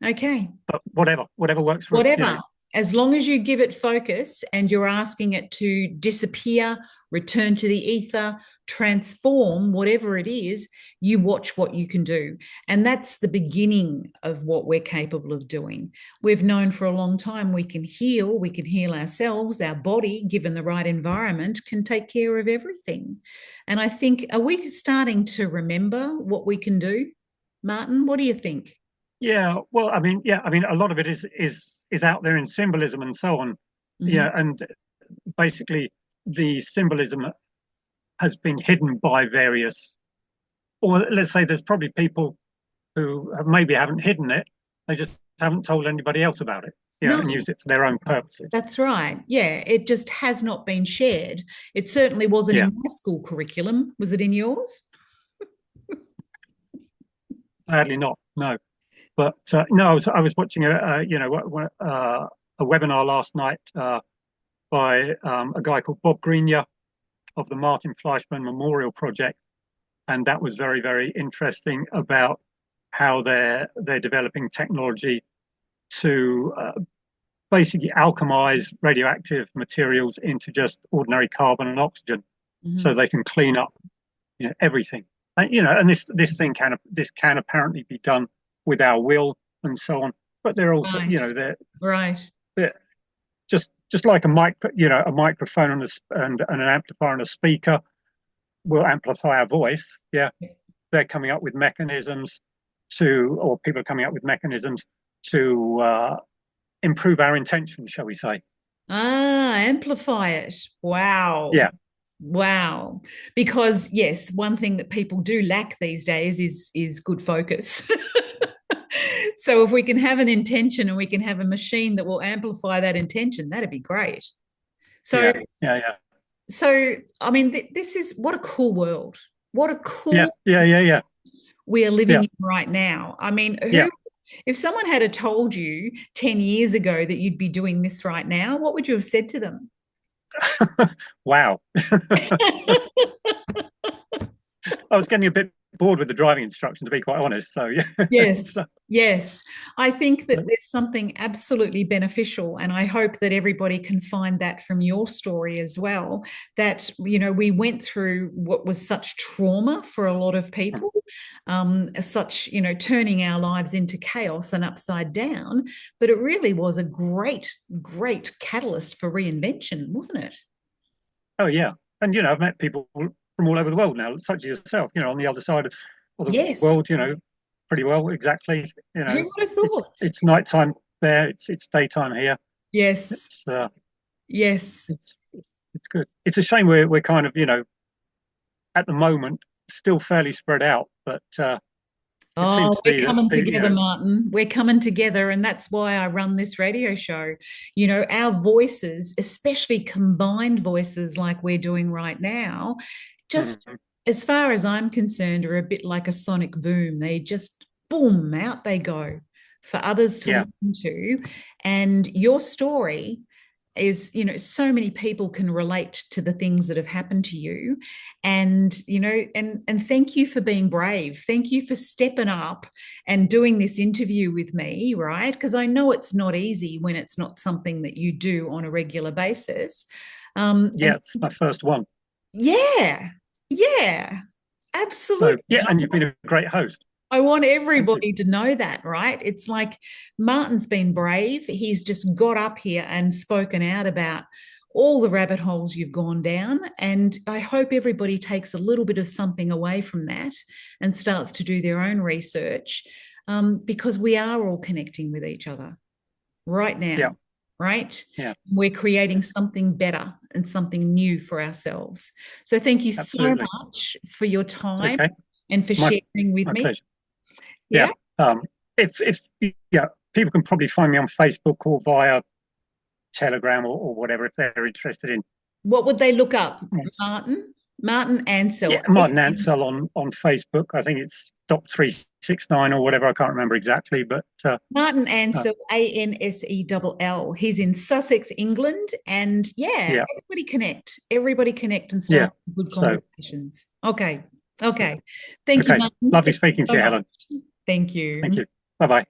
Okay. but whatever works for Whatever, as long as you give it focus and you're asking it to disappear, return to the ether, transform, whatever it is, you watch what you can do. And that's the beginning of what we're capable of doing. We've known for a long time we can heal ourselves, our body, given the right environment, can take care of everything. And I think, are we starting to remember what we can do? Martin, what do you think? Yeah, well, I mean, a lot of it is out there in symbolism and so on. Mm-hmm. Yeah, and basically the symbolism has been hidden by various, or let's say there's probably people who maybe haven't hidden it, they just haven't told anybody else about it, and No, used it for their own purposes. that's right. Yeah, it just has not been shared. It certainly wasn't Yeah, in my school curriculum. Was it in yours? sadly not, no. But no, I was watching a webinar last night by a guy called Bob Greenyer of the Martin Fleischmann Memorial Project, and that was very, very interesting about how they're developing technology to basically alchemize radioactive materials into just ordinary carbon and oxygen, so Mhm. they can clean up everything. And this can apparently be done with our will and so on. But they're also Right, they're, right. they're just just like a microphone and an amplifier and a speaker will amplify our voice. Yeah, they're coming up with mechanisms or people are coming up with mechanisms to improve our intention, shall we say? Amplify it. Wow. Yeah, Wow. Because yes, one thing that people do lack these days is good focus. So if we can have an intention and we can have a machine that will amplify that intention, that'd be great. So yeah, yeah, yeah, so I mean this is what a cool world. What a yeah, cool yeah, yeah, yeah, we are living yeah, in right now. I mean, yeah. who if someone had told you 10 years ago that you'd be doing this right now, what would you have said to them? Wow. I was getting a bit bored with the driving instruction, to be quite honest. So yeah. Yes, So, yes. I think that there's something absolutely beneficial, and I hope that everybody can find that from your story as well. That, we went through what was such trauma for a lot of people, such, turning our lives into chaos and upside down. But it really was a great, great catalyst for reinvention, wasn't it? oh yeah, and I've met people from all over the world now, such as yourself. On the other side of the Yes. world. Pretty well, exactly. Who would have It's thought? it's nighttime there. It's daytime here. Yes. It's Yes. it's good. It's a shame we're kind of at the moment still fairly spread out, but it seems Oh, to we're be that coming together, Martin. We're coming together. And that's why I run this radio show. Our voices, especially combined voices like we're doing right now, just mhm, as far as I'm concerned, are a bit like a sonic boom. They just boom, out they go for others to yeah, listen to. And your story is, so many people can relate to the things that have happened to you. And and thank you for being brave, thank you for stepping up and doing this interview with me, right? Because I know it's not easy when it's not something that you do on a regular basis. yeah. And It's my first one. yeah, yeah, So absolutely. yeah, and you've been a great host. I want Thank you. everybody to know that, right? It's like Martin's been brave. He's just got up here and spoken out about all the rabbit holes you've gone down. And I hope everybody takes a little bit of something away from that and starts to do their own research, because we are all connecting with each other right Yeah, now, right? yeah, We're creating something better and something new for ourselves. So thank you so absolutely. much for your time Okay, and for my sharing with my me. pleasure. Yeah. Yeah. If yeah, people can probably find me on Facebook or via Telegram or whatever if they're interested in. What would they look up? Martin? Martin Yeah, Ansell. Martin Ansell on Facebook. I think it's Doc369 or whatever. I can't remember exactly, but Martin uh, Ansell, Ansell. He's in Sussex, England. And yeah, yeah, everybody connect. Everybody connect and yeah. start good So conversations. Okay. yeah. Okay. Thank you, Okay, Martin. lovely Thank you speaking so to you, much. Helen. Thank Thank you. you. Bye bye.